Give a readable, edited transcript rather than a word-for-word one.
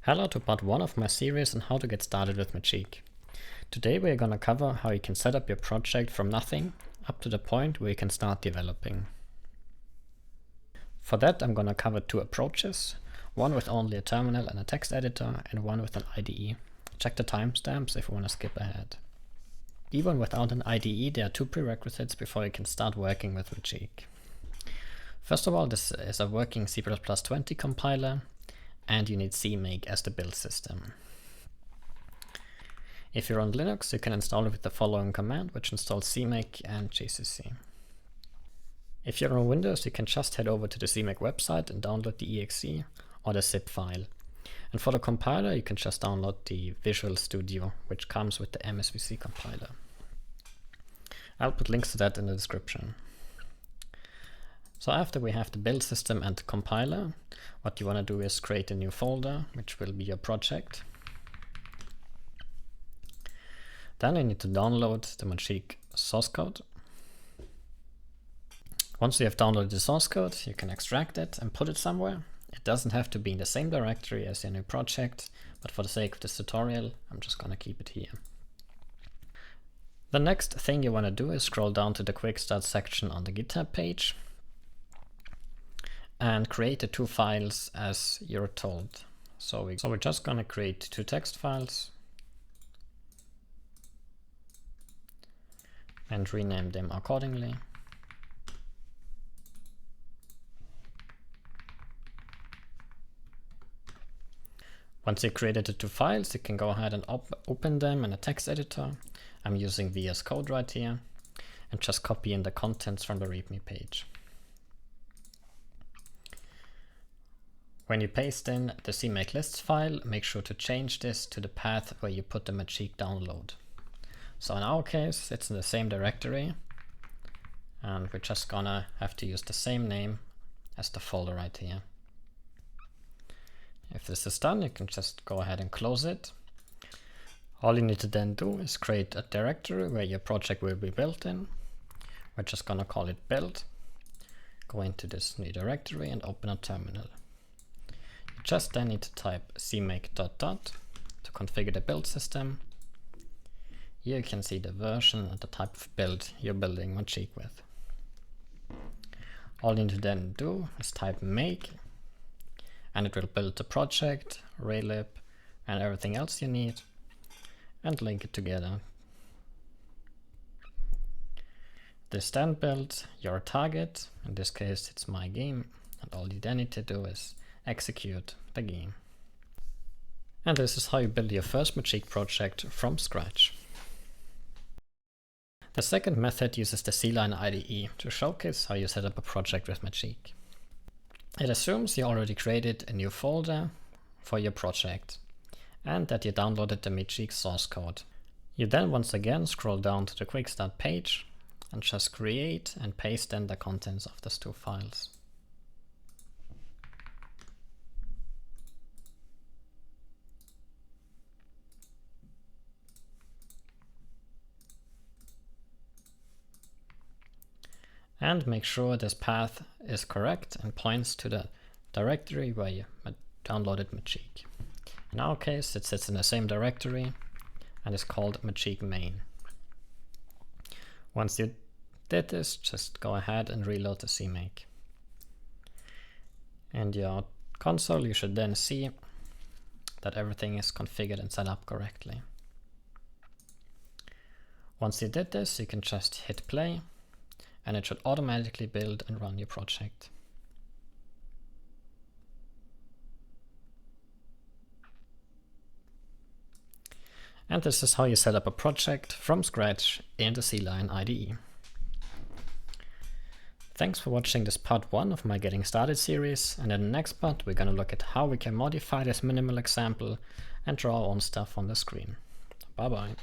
Hello to part 1 of my series on how to get started with Magique. Today we are going to cover how you can set up your project from nothing up to the point where you can start developing. For that I'm going to cover two approaches, one with only a terminal and a text editor and one with an IDE. Check the timestamps if you want to skip ahead. Even without an IDE there are two prerequisites before you can start working with Magique. First of all, this is a working C++20 compiler, and you need CMake as the build system. If you're on Linux, you can install it with the following command, which installs CMake and GCC. If you're on Windows, you can just head over to the CMake website and download the exe or the zip file. And for the compiler, you can just download the Visual Studio, which comes with the MSVC compiler. I'll put links to that in the description. So after we have the build system and the compiler, what you want to do is create a new folder, which will be your project. Then you need to download the Magique source code. Once you have downloaded the source code, you can extract it and put it somewhere. It doesn't have to be in the same directory as your new project, but for the sake of this tutorial, I'm just going to keep it here. The next thing you want to do is scroll down to the quick start section on the GitHub page and create the two files as you're told. So we're just going to create two text files and rename them accordingly. Once you created the two files, you can go ahead and open them in a text editor. I'm using VS Code right here, and just copy in the contents from the README page. When you paste in the CMake lists file, make sure to change this to the path where you put the Magique download. So in our case, it's in the same directory, and we're just gonna have to use the same name as the folder right here. If this is done, you can just go ahead and close it. All you need to then do is create a directory where your project will be built in. We're just gonna call it build. Go into this new directory and open a terminal. You just then need to type cmake ... to configure the build system. Here you can see the version and the type of build you're building Magique with. All you need to then do is type make, and it will build the project, relib, and everything else you need, and link it together. This then builds your target. In this case, it's my game, and all you then need to do is execute the game. And this is how you build your first Magique project from scratch. The second method uses the CLion IDE to showcase how you set up a project with Magique. It assumes you already created a new folder for your project and that you downloaded the Magique source code. You then once again scroll down to the quick start page and just create and paste in the contents of these two files. And make sure this path is correct and points to the directory where you downloaded Magique. In our case, it sits in the same directory and is called Magique main. Once you did this, just go ahead and reload the CMake. In your console, you should then see that everything is configured and set up correctly. Once you did this, you can just hit play, and it should automatically build and run your project. And this is how you set up a project from scratch in the CLion IDE. Thanks for watching this part 1 of my Getting Started series, and in the next part we're going to look at how we can modify this minimal example and draw our own stuff on the screen. Bye bye.